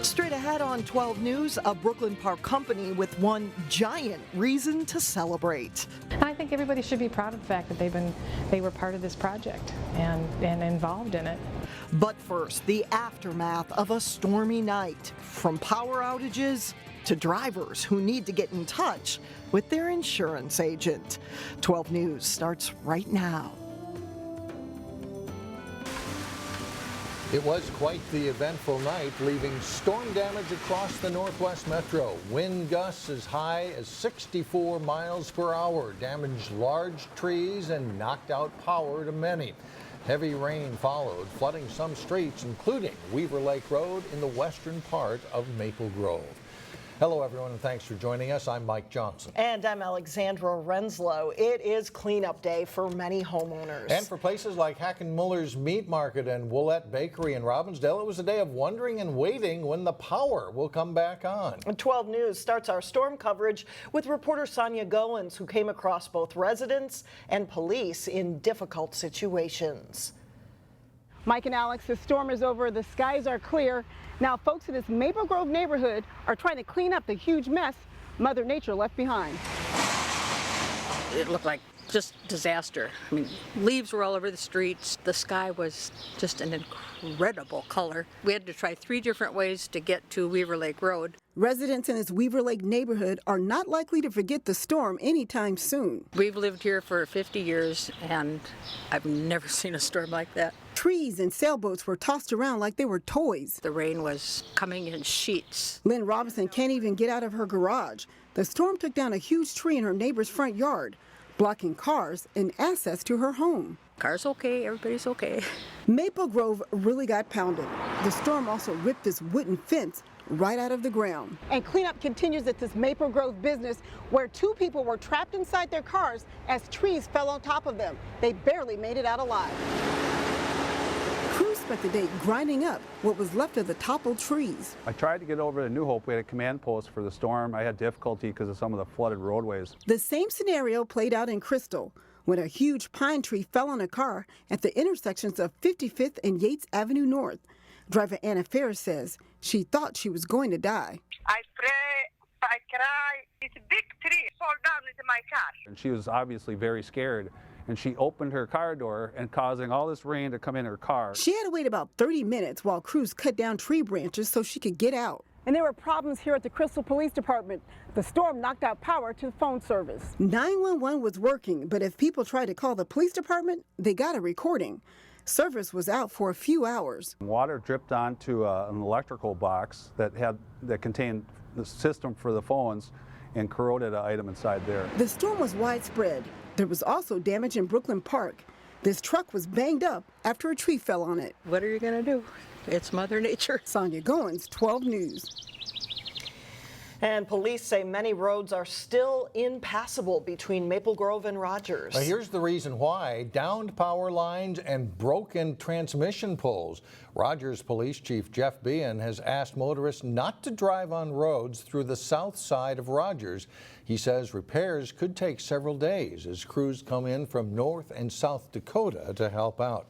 Straight ahead on 12 News, a Brooklyn Park company with one giant reason to celebrate. I think everybody should be proud of the fact that they were part of this project and involved in it. But first, the aftermath of a stormy night, from power outages to drivers who need to get in touch with their insurance agent. 12 News starts right now. It was quite the eventful night, leaving storm damage across the Northwest Metro. Wind gusts as high as 64 miles per hour damaged large trees and knocked out power to many. Heavy rain followed, flooding some streets, including Weaver Lake Road in the western part of Maple Grove. Hello, everyone, and thanks for joining us. I'm Mike Johnson. And I'm Alexandra Renslow. It is cleanup day for many homeowners. And for places like Hackenmuller's Meat Market and Willette Bakery in Robbinsdale, it was a day of wondering and waiting when the power will come back on. 12 News starts our storm coverage with reporter Sonia Goins, who came across both residents and police in difficult situations. Mike and Alex, the storm is over, the skies are clear. Now folks in this Maple Grove neighborhood are trying to clean up the huge mess Mother Nature left behind. It looked like just disaster. I mean, leaves were all over the streets. The sky was just an incredible color. We had to try 3 different ways to get to Weaver Lake Road. Residents in this Weaver Lake neighborhood are not likely to forget the storm anytime soon. We've lived here for 50 years and I've never seen a storm like that. Trees and sailboats were tossed around like they were toys. The rain was coming in sheets. Lynn Robinson can't even get out of her garage. The storm took down a huge tree in her neighbor's front yard, blocking cars and access to her home. Car's okay, everybody's okay. Maple Grove really got pounded. The storm also ripped this wooden fence right out of the ground. And cleanup continues at this Maple Grove business where 2 people were trapped inside their cars as trees fell on top of them. They barely made it out alive. Crews spent the day grinding up what was left of the toppled trees. I tried to get over to New Hope. We had a command post for the storm. I had difficulty because of some of the flooded roadways. The same scenario played out in Crystal when a huge pine tree fell on a car at the intersections of 55th and Yates Avenue North. Driver Anna Ferris says she thought she was going to die. I pray, I cry. It's a big tree fall down into my car. And she was obviously very scared. And she opened her car door and causing all this rain to come in her car. She had to wait about 30 minutes while crews cut down tree branches so she could get out. And there were problems here at the Crystal Police Department. The storm knocked out power to the phone service. 911 was working, but if people tried to call the police department, they got a recording. Service was out for a few hours. Water dripped onto an electrical box that contained the system for the phones and corroded an item inside there. The storm was widespread. There was also damage in Brooklyn Park. This truck was banged up after a tree fell on it. What are you going to do? It's Mother Nature. Sonia Goins, 12 News. And police say many roads are still impassable between Maple Grove and Rogers. Now, here's the reason why: downed power lines and broken transmission poles. Rogers Police Chief Jeff Behan has asked motorists not to drive on roads through the south side of Rogers. He says repairs could take several days as crews come in from North and South Dakota to help out.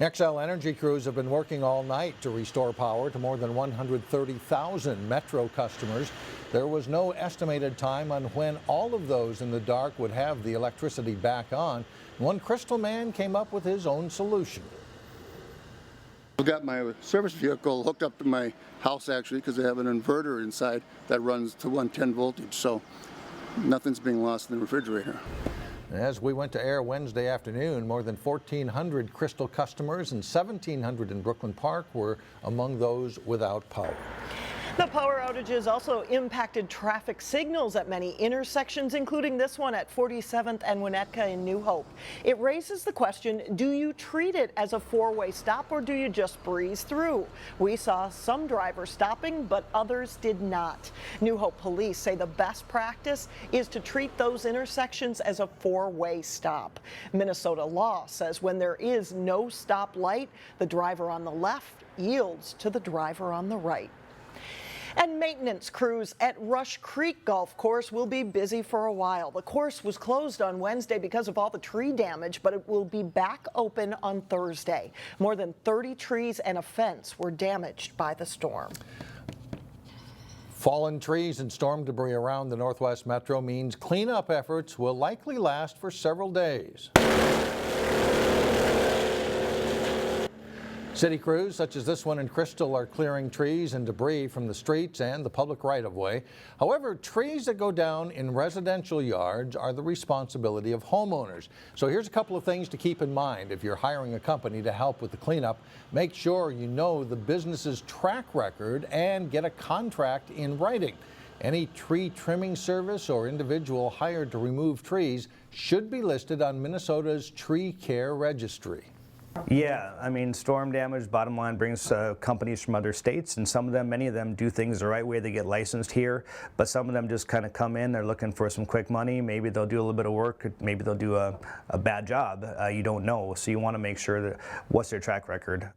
Xcel Energy crews have been working all night to restore power to more than 130,000 Metro customers. There was no estimated time on when all of those in the dark would have the electricity back on. One Crystal man came up with his own solution. I've got my service vehicle hooked up to my house actually because they have an inverter inside that runs to 110 voltage, so nothing's being lost in the refrigerator. As we went to air Wednesday afternoon, more than 1,400 Crystal customers and 1,700 in Brooklyn Park were among those without power. The power outages also impacted traffic signals at many intersections, including this one at 47th and Winnetka in New Hope. It raises the question, do you treat it as a 4-way stop or do you just breeze through? We saw some drivers stopping, but others did not. New Hope police say the best practice is to treat those intersections as a 4-way stop. Minnesota law says when there is no stop light, the driver on the left yields to the driver on the right. And maintenance crews at Rush Creek Golf Course will be busy for a while. The course was closed on Wednesday because of all the tree damage, but it will be back open on Thursday. More than 30 trees and a fence were damaged by the storm. Fallen trees and storm debris around the Northwest Metro means cleanup efforts will likely last for several days. City crews, such as this one in Crystal, are clearing trees and debris from the streets and the public right-of-way. However, trees that go down in residential yards are the responsibility of homeowners. So here's a couple of things to keep in mind if you're hiring a company to help with the cleanup. Make sure you know the business's track record and get a contract in writing. Any tree trimming service or individual hired to remove trees should be listed on Minnesota's Tree Care Registry. Yeah, I mean, storm damage, bottom line, brings companies from other states, and some of them, many of them do things the right way. They get licensed here, but some of them just kind of come in, they're looking for some quick money. Maybe they'll do a little bit of work, maybe they'll do a bad job. You don't know, so you want to make sure that what's their track record.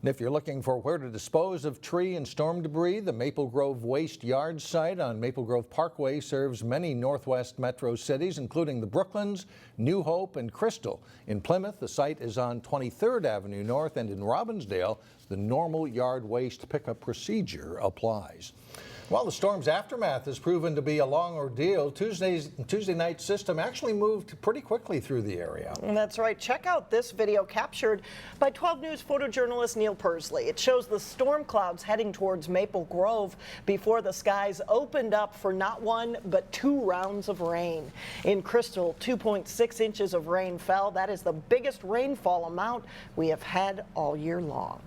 And if you're looking for where to dispose of tree and storm debris, the Maple Grove Waste Yard site on Maple Grove Parkway serves many Northwest Metro cities, including the Brooklands, New Hope, and Crystal. In Plymouth, the site is on 23rd Avenue North, and in Robbinsdale, the normal yard waste pickup procedure applies. While the storm's aftermath has proven to be a long ordeal, Tuesday night's system actually moved pretty quickly through the area. And that's right. Check out this video captured by 12 News photojournalist Neil Persley. It shows the storm clouds heading towards Maple Grove before the skies opened up for not one but 2 rounds of rain. In Crystal, 2.6 inches of rain fell. That is the biggest rainfall amount we have had all year long.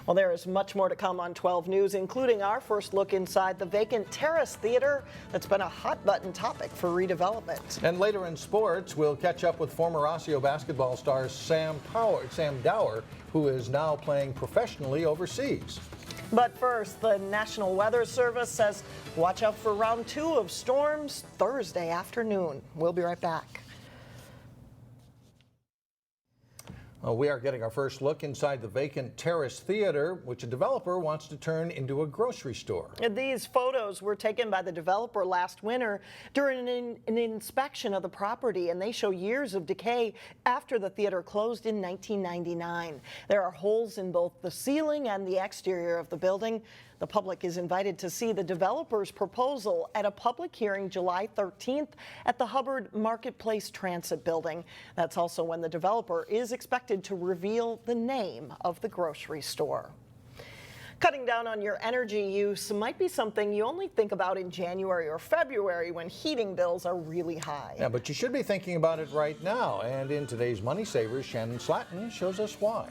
Well, there is much more to come on 12 News, including our first look inside the vacant Terrace Theatre that's been a hot-button topic for redevelopment. And later in sports, we'll catch up with former Osseo basketball star Sam Dower, who is now playing professionally overseas. But first, the National Weather Service says watch out for round 2 of storms Thursday afternoon. We'll be right back. We are getting our first look inside the vacant Terrace Theatre, which a developer wants to turn into a grocery store. These photos were taken by the developer last winter during an inspection of the property, and they show years of decay after the theater closed in 1999. There are holes in both the ceiling and the exterior of the building. The public is invited to see the developer's proposal at a public hearing July 13th at the Hubbard Marketplace Transit Building. That's also when the developer is expected to reveal the name of the grocery store. Cutting down on your energy use might be something you only think about in January or February when heating bills are really high. Yeah, but you should be thinking about it right now. And in today's Money Savers, Shannon Slatton shows us why.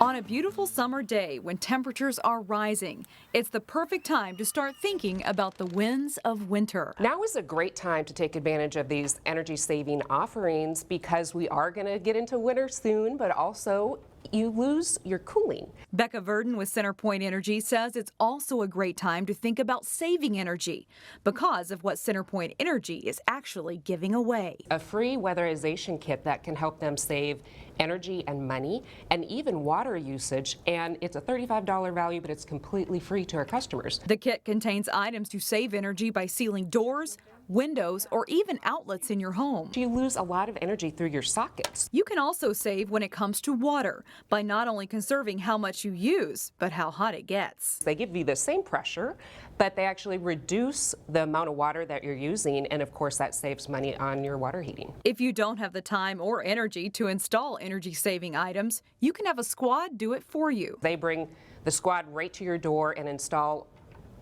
On a beautiful summer day when temperatures are rising, it's the perfect time to start thinking about the winds of winter. Now is a great time to take advantage of these energy-saving offerings because we are going to get into winter soon, but also you lose your cooling. Becca Verdon with CenterPoint Energy says it's also a great time to think about saving energy because of what CenterPoint Energy is actually giving away. A free weatherization kit that can help them save energy and money and even water usage, and it's a $35 value, but it's completely free to our customers. The kit contains items to save energy by sealing doors, windows, or even outlets in your home. You lose a lot of energy through your sockets. You can also save when it comes to water by not only conserving how much you use, but how hot it gets. They give you the same pressure, but they actually reduce the amount of water that you're using, and of course that saves money on your water heating. If you don't have the time or energy to install energy-saving items, you can have a squad do it for you. They bring the squad right to your door and install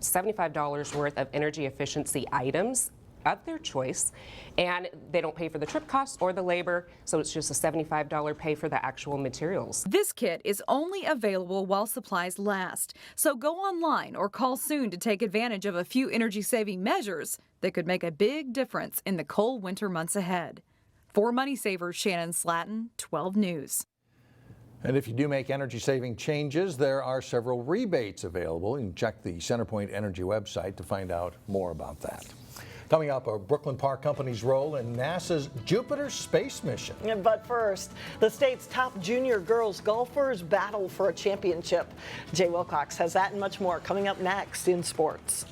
$75 worth of energy efficiency items of their choice, and they don't pay for the trip costs or the labor, so it's just a $75 pay for the actual materials. This kit is only available while supplies last, so go online or call soon to take advantage of a few energy-saving measures that could make a big difference in the cold winter months ahead. For Money Savers, Shannon Slatton, 12 News. And if you do make energy-saving changes, there are several rebates available. You can check the CenterPoint Energy website to find out more about that. Coming up, a Brooklyn Park Company's role in NASA's Jupiter space mission. But first, the state's top junior girls golfers battle for a championship. Jay Wilcox has that and much more coming up next in sports.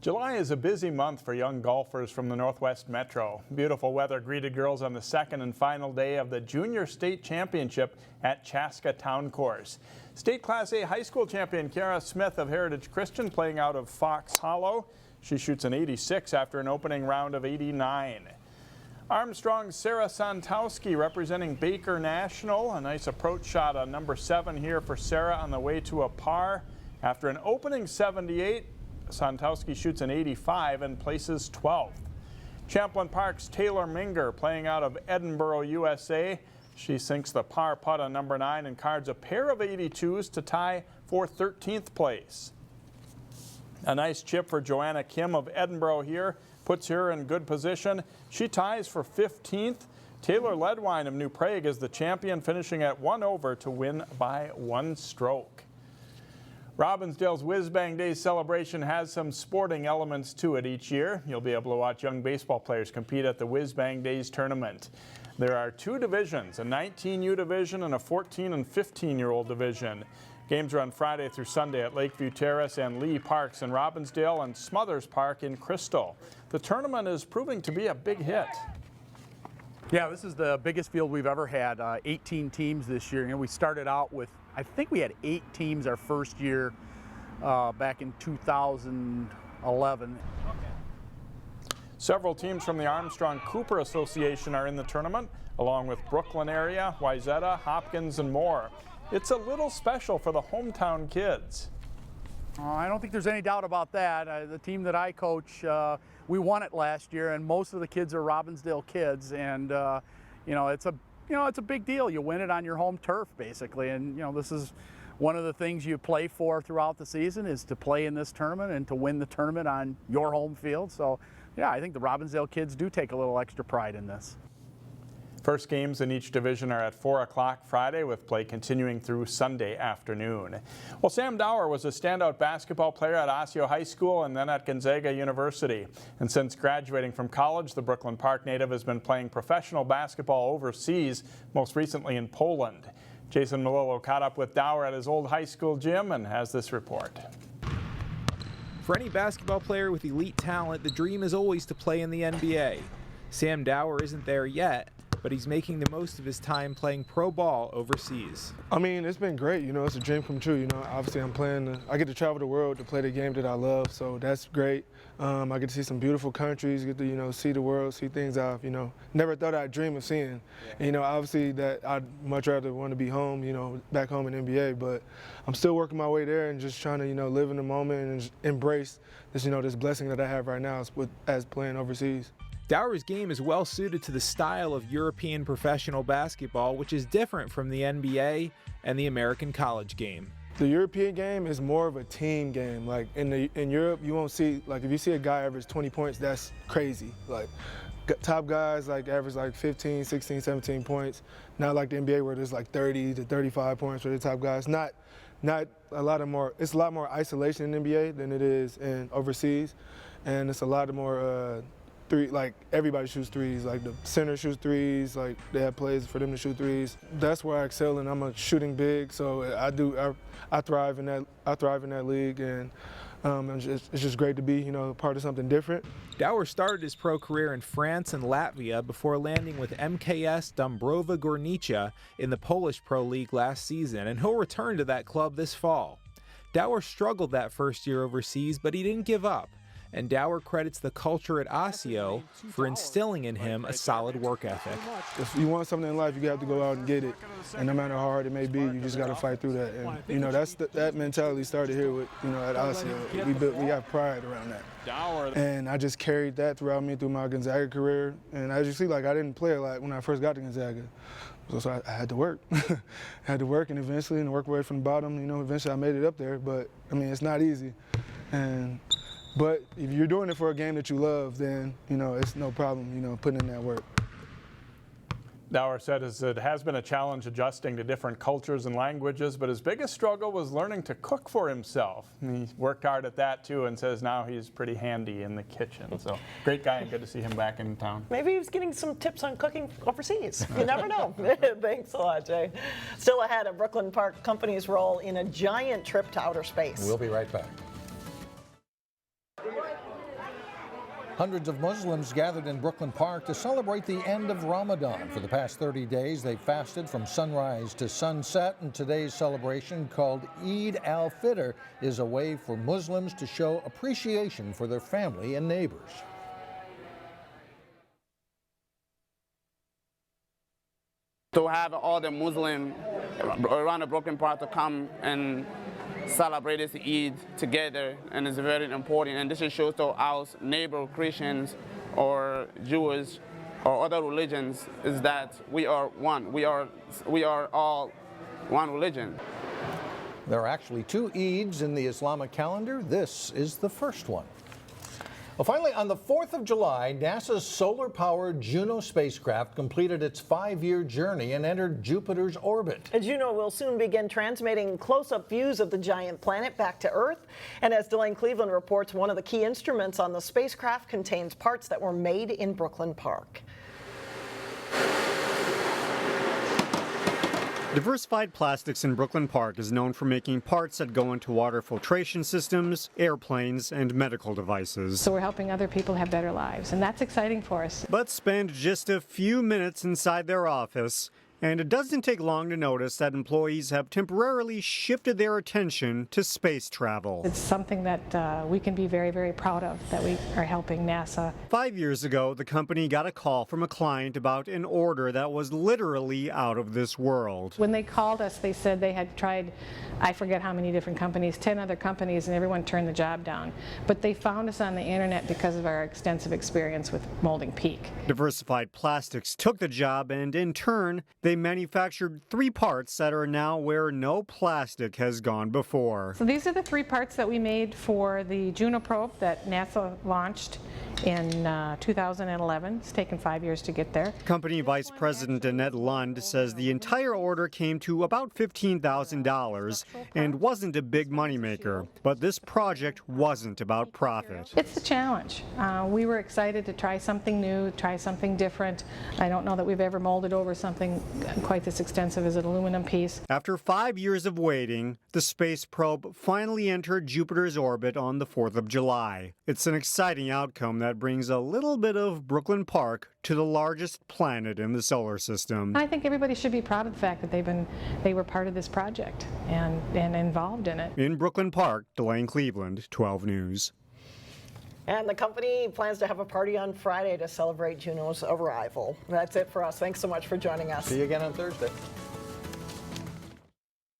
July is a busy month for young golfers from the Northwest Metro. Beautiful weather greeted girls on the second and final day of the Junior State Championship at Chaska Town Course. State Class A high school champion Kara Smith of Heritage Christian playing out of Fox Hollow. She shoots an 86 after an opening round of 89. Armstrong's Sarah Santowski representing Baker National. A nice approach shot on number 7 here for Sarah on the way to a par. After an opening 78, Santowski shoots an 85 and places 12th. Champlain Park's Taylor Minger playing out of Edinburgh, USA. She sinks the par putt on number 9 and cards a pair of 82s to tie for 13th place. A nice chip for Joanna Kim of Edinburgh here puts her in good position. She ties for 15th. Taylor Ledwine of New Prague is the champion, finishing at 1 over to win by 1 stroke. Robbinsdale's Whiz Bang Days celebration has some sporting elements to it each year. You'll be able to watch young baseball players compete at the Whiz Bang Days tournament. There are 2 divisions, a 19U division and a 14 and 15-year-old division. Games are on Friday through Sunday at Lakeview Terrace and Lee Parks in Robbinsdale and Smothers Park in Crystal. The tournament is proving to be a big hit. Yeah, this is the biggest field we've ever had, 18 teams this year. We started out with, I think we had 8 teams our first year back in 2011. Several teams from the Armstrong-Cooper Association are in the tournament, along with Brooklyn area, Wayzata, Hopkins, and more. It's a little special for the hometown kids. I don't think there's any doubt about that. The team that I coach, we won it last year, and most of the kids are Robbinsdale kids, and it's a big deal. You win it on your home turf, basically, and this is one of the things you play for throughout the season is to play in this tournament and to win the tournament on your home field. So, yeah, I think the Robbinsdale kids do take a little extra pride in this. First games in each division are at 4 o'clock Friday, with play continuing through Sunday afternoon. Well, Sam Dower was a standout basketball player at Osseo High School and then at Gonzaga University. And since graduating from college, the Brooklyn Park native has been playing professional basketball overseas, most recently in Poland. Jason Malolo caught up with Dower at his old high school gym and has this report. For any basketball player with elite talent, the dream is always to play in the NBA. Sam Dower isn't there yet, but he's making the most of his time playing pro ball overseas. I mean, it's been great. It's a dream come true. Obviously I get to travel the world to play the game that I love, so that's great. I get to see some beautiful countries, get to, see the world, see things I've, never thought I'd dream of seeing. And, obviously that I'd much rather want to be home, back home in NBA, but I'm still working my way there and just trying to, live in the moment and embrace this, this blessing that I have right now as playing overseas. Dower's game is well suited to the style of European professional basketball, which is different from the NBA and the American college game. The European game is more of a team game. Like in Europe, you won't see, like if you see a guy average 20 points, that's crazy. Like top guys average 15, 16, 17 points. Not like the NBA where there's 30 to 35 points for the top guys. Not a lot more. It's a lot more isolation in the NBA than it is in overseas, and it's a lot more. Everybody shoots threes, the center shoots threes, they have plays for them to shoot threes. That's where I excel, and I'm a shooting big, so I thrive in that league, and it's just great to be part of something different. Dower started his pro career in France and Latvia before landing with MKS Dąbrowa Górnicza in the Polish Pro League last season, and he'll return to that club this fall. Dower struggled that first year overseas, but he didn't give up. And Dower credits the culture at Osseo for instilling in him a solid work ethic. If you want something in life, you have to go out and get it. And no matter how hard it may be, you just got to fight through that. And that mentality started here with at Osseo. We have pride around that. And I just carried that throughout my Gonzaga career. And as you see, I didn't play a lot when I first got to Gonzaga. So I had to work. I had to work, and eventually, work away from the bottom. Eventually I made it up there. But it's not easy. But if you're doing it for a game that you love, then, it's no problem, putting in that work. Dower said it has been a challenge adjusting to different cultures and languages, but his biggest struggle was learning to cook for himself. He worked hard at that, too, and says now he's pretty handy in the kitchen. So, great guy, and good to see him back in town. Maybe he was getting some tips on cooking overseas. You never know. Thanks a lot, Jay. Still ahead, a Brooklyn Park company's role in a giant trip to outer space. We'll be right back. Hundreds of Muslims gathered in Brooklyn Park to celebrate the end of Ramadan. For the past 30 days, they fasted from sunrise to sunset, and today's celebration, called Eid al-Fitr, is a way for Muslims to show appreciation for their family and neighbors. To have all the Muslims around the Brooklyn Park to come and celebrate this Eid together, and it's very important. And this shows to our neighbor Christians or Jews or other religions is that we are one. We are all one religion. There are actually 2 Eids in the Islamic calendar. This is the first one. Well, finally, on the 4th of July, NASA's solar-powered Juno spacecraft completed its 5-year journey and entered Jupiter's orbit. Juno will soon begin transmitting close-up views of the giant planet back to Earth. And as Delane Cleveland reports, one of the key instruments on the spacecraft contains parts that were made in Brooklyn Park. Diversified Plastics in Brooklyn Park is known for making parts that go into water filtration systems, airplanes, and medical devices. So we're helping other people have better lives, and that's exciting for us. But spend just a few minutes inside their office, and it doesn't take long to notice that employees have temporarily shifted their attention to space travel. It's something that we can be very, very proud of, that we are helping NASA. 5 years ago, the company got a call from a client about an order that was literally out of this world. When they called us, they said they had tried, I forget how many different companies, 10 other companies, and everyone turned the job down. But they found us on the internet because of our extensive experience with molding PEEK. Diversified Plastics took the job, and in turn, they manufactured 3 parts that are now where no plastic has gone before. So these are the 3 parts that we made for the Juno probe that NASA launched in 2011. It's taken 5 years to get there. Company Vice President Annette Lund says the entire order came to about $15,000 and wasn't a big moneymaker. But this project wasn't about profit. It's a challenge. We were excited to try something new, try something different. I don't know that we've ever molded over something quite this extensive as an aluminum piece. After 5 years of waiting, the space probe finally entered Jupiter's orbit on the 4th of July. It's an exciting outcome that brings a little bit of Brooklyn Park to the largest planet in the solar system. I think everybody should be proud of the fact that they were part of this project and involved in it. In Brooklyn Park, Delane Cleveland, 12 News. And the company plans to have a party on Friday to celebrate Juno's arrival. That's it for us. Thanks so much for joining us. See you again on Thursday.